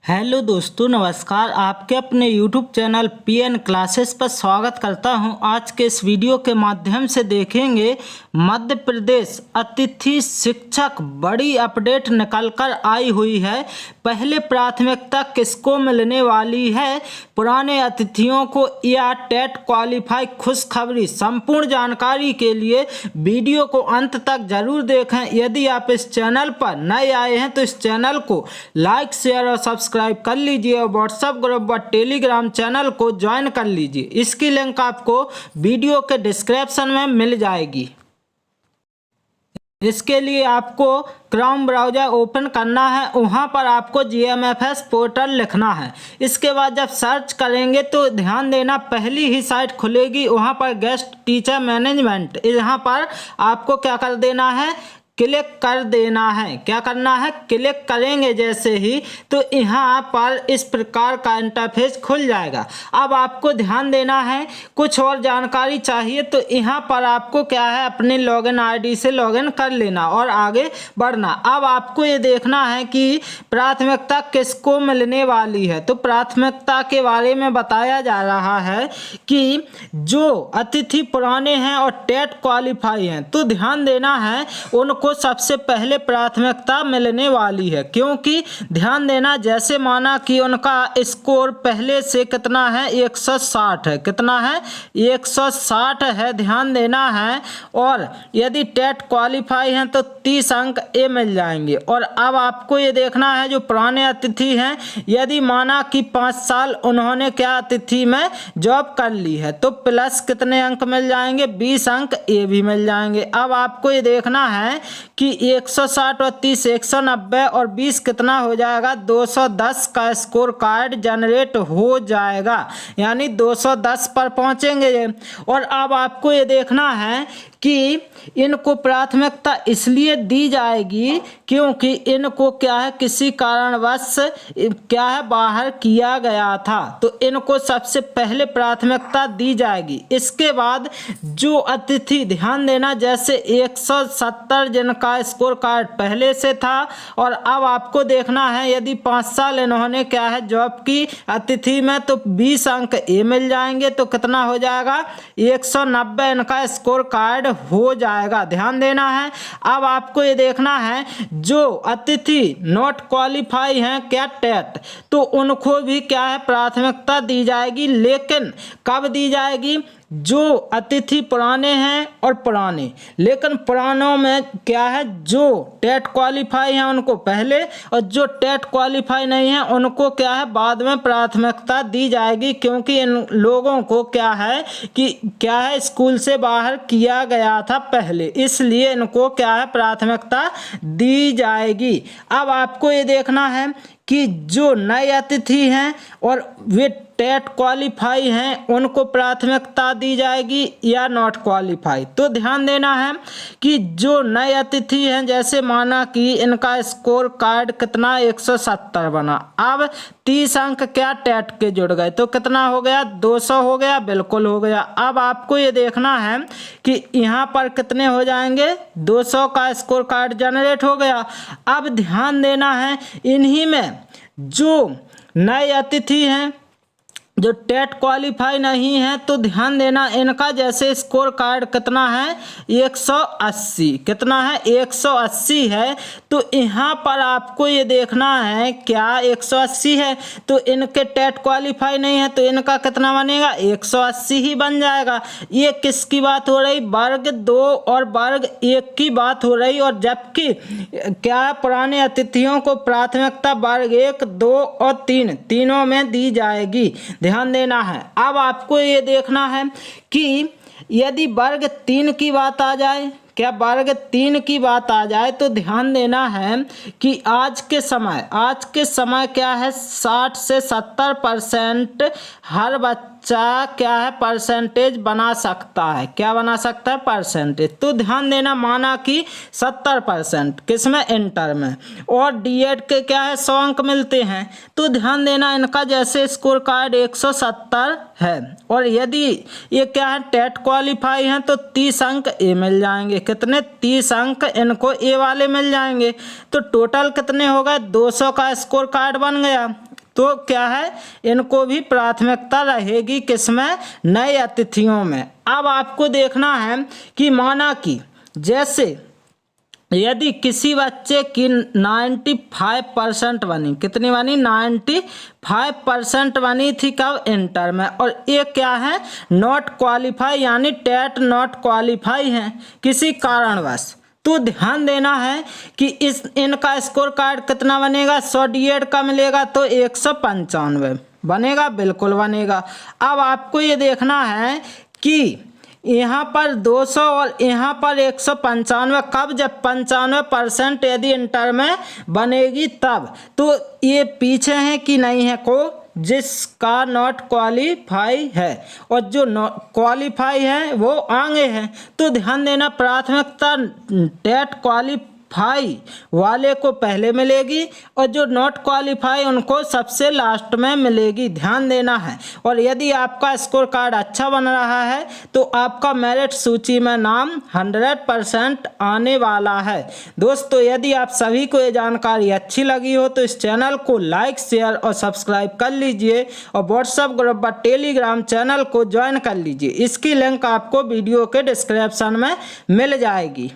Hello दोस्तों, नमस्कार। आपके अपने YouTube चैनल PN क्लासेस पर स्वागत करता हूं। आज के इस वीडियो के माध्यम से देखेंगे मध्य प्रदेश अतिथि शिक्षक बड़ी अपडेट निकल कर आई हुई है। पहले प्राथमिकता किसको मिलने वाली है, पुराने अतिथियों को या टेट क्वालिफाई, खुशखबरी। संपूर्ण जानकारी के लिए वीडियो को अंत तक जरूर देखें। यदि आप इस चैनल पर नए आए हैं तो इस चैनल को लाइक, शेयर और सब्सक्राइब कर लीजिए और व्हाट्सएप ग्रुप व टेलीग्राम चैनल को ज्वाइन कर लीजिए। इसकी लिंक आपको वीडियो के डिस्क्रिप्शन में मिल जाएगी। इसके लिए आपको क्रोम ब्राउज़र ओपन करना है, वहाँ पर आपको GMFS पोर्टल लिखना है। इसके बाद जब सर्च करेंगे तो ध्यान देना पहली ही साइट खुलेगी, वहाँ पर गेस्ट टीचर मैनेजमेंट, यहाँ पर आपको क्या कर देना है, क्लिक कर देना है। क्या करना है, क्लिक करेंगे जैसे ही तो यहाँ पर इस प्रकार का इंटरफेस खुल जाएगा। अब आपको ध्यान देना है, कुछ और जानकारी चाहिए तो यहाँ पर आपको क्या है, अपने लॉगिन आईडी से लॉगिन कर लेना और आगे बढ़ना। अब आपको ये देखना है कि प्राथमिकता किसको मिलने वाली है। तो प्राथमिकता के बारे में बताया जा रहा है कि जो अतिथि पुराने हैं और टेट क्वालिफाई हैं, तो ध्यान देना है उनको सबसे पहले प्राथमिकता मिलने वाली है। क्योंकि ध्यान देना, जैसे माना कि उनका स्कोर पहले से कितना है, 160 है। कितना है, 160 है, ध्यान देना है। और यदि टेट क्वालिफाई हैं तो 30 अंक ए मिल जाएंगे। और अब आपको ये देखना है, जो पुराने अतिथि हैं, यदि माना कि 5 साल उन्होंने क्या अतिथि में जॉब कर ली है तो प्लस कितने अंक मिल जाएंगे, 20 अंक ए भी मिल जाएंगे। अब आपको ये देखना है कि 160 और 30 190 और 20 कितना हो जाएगा, 210 का स्कोर कार्ड जनरेट हो जाएगा, यानी 210 पर पहुंचेंगे। और अब आपको ये देखना है कि इनको प्राथमिकता इसलिए दी जाएगी क्योंकि इनको क्या है, किसी कारणवश क्या है, बाहर किया गया था, तो इनको सबसे पहले प्राथमिकता दी जाएगी। इसके बाद जो अतिथि, ध्यान देना, जैसे 170 जिनका स्कोर कार्ड पहले से था और अब आपको देखना है यदि 5 साल इन्होंने क्या है जॉब की अतिथि में तो 20 अंक ए मिल जाएंगे। तो कितना हो जाएगा, 190 इनका स्कोर कार्ड हो जाएगा। ध्यान देना है। अब आपको ये देखना है, जो अतिथि नॉट क्वालिफाई हैं क्या टेट, तो उनको भी क्या है, प्राथमिकता दी जाएगी। लेकिन कब दी जाएगी, जो अतिथि पुराने हैं और पुराने, लेकिन पुरानों में क्या है, जो टेट क्वालिफाई हैं उनको पहले और जो टेट क्वालिफाई नहीं है उनको क्या है, बाद में प्राथमिकता दी जाएगी। क्योंकि इन लोगों को क्या है कि क्या है, स्कूल से बाहर किया गया था पहले, इसलिए इनको क्या है, प्राथमिकता दी जाएगी। अब आपको ये देखना है कि जो नए अतिथि हैं और वे टेट क्वालिफाई हैं उनको प्राथमिकता दी जाएगी या नॉट क्वालिफाई। तो ध्यान देना है कि जो नए अतिथि हैं, जैसे माना कि इनका स्कोर कार्ड कितना, 170 बना, अब 30 अंक क्या टेट के जुड़ गए तो कितना हो गया, 200 हो गया, बिल्कुल हो गया। अब आपको ये देखना है कि यहाँ पर कितने हो जाएंगे, 200 का स्कोर कार्ड जनरेट हो गया। अब ध्यान देना है, इन्हीं में जो नए अतिथि हैं जो टेट क्वालिफाई नहीं है, तो ध्यान देना इनका जैसे स्कोर कार्ड कितना है, 180, कितना है, 180 है। तो यहाँ पर आपको ये देखना है, क्या 180 है, तो इनके टेट क्वालिफाई नहीं है तो इनका कितना बनेगा, 180 ही बन जाएगा। ये किसकी बात हो रही, वर्ग 2 और वर्ग 1 की बात हो रही। और जबकि क्या पुराने अतिथियों को प्राथमिकता वर्ग 1, 2 और 3 तीनों में दी जाएगी। ध्यान देना है। अब आपको ये देखना है कि यदि वर्ग 3 की बात आ जाए, क्या वर्ग 3 की बात आ जाए, तो ध्यान देना है कि आज के समय क्या है, 60 से 70% हर बच्चा क्या है, परसेंटेज बना सकता है। क्या बना सकता है, परसेंटेज। तो ध्यान देना, माना कि 70% किसमें, इंटर में, और डीएड के क्या है, 100 अंक मिलते हैं। तो ध्यान देना इनका जैसे स्कोर कार्ड 170 है और यदि ये क्या है, टेट क्वालिफाई हैं तो 30 अंक ए मिल जाएंगे। कितने, 30 अंक इनको ए वाले मिल जाएंगे। तो टोटल कितने हो गए, 200 का स्कोर कार्ड बन गया। तो क्या है, इनको भी प्राथमिकता रहेगी किसमें, नए अतिथियों में। अब आपको देखना है कि माना कि जैसे यदि किसी बच्चे की 95% बनी, कितनी बनी, 95% बनी थी कब, इंटर में, और ये क्या है, नॉट क्वालिफाई यानी टेट नॉट क्वालिफाई है किसी कारणवश, तो ध्यान देना है कि इनका स्कोर कार्ड कितना बनेगा, 100 D.ED का मिलेगा तो 195 बनेगा, बिल्कुल बनेगा। अब आपको ये देखना है कि यहाँ पर 200 और यहाँ पर 195, कब, जब 95% यदि इंटर में बनेगी तब। तो ये पीछे है कि नहीं है को, जिसका नॉट क्वालिफाई है, और जो नॉट क्वालिफाई है वो आगे है। तो ध्यान देना, प्राथमिकता टेट क्वालिफाई वाले को पहले मिलेगी और जो नॉट क्वालिफाई उनको सबसे लास्ट में मिलेगी, ध्यान देना है। और यदि आपका स्कोर कार्ड अच्छा बन रहा है तो आपका मेरिट सूची में नाम 100% आने वाला है। दोस्तों, यदि आप सभी को ये जानकारी अच्छी लगी हो तो इस चैनल को लाइक, शेयर और सब्सक्राइब कर लीजिए, और व्हाट्सएप ग्रुप व टेलीग्राम चैनल को ज्वाइन कर लीजिए। इसकी लिंक आपको वीडियो के डिस्क्रिप्शन में मिल जाएगी।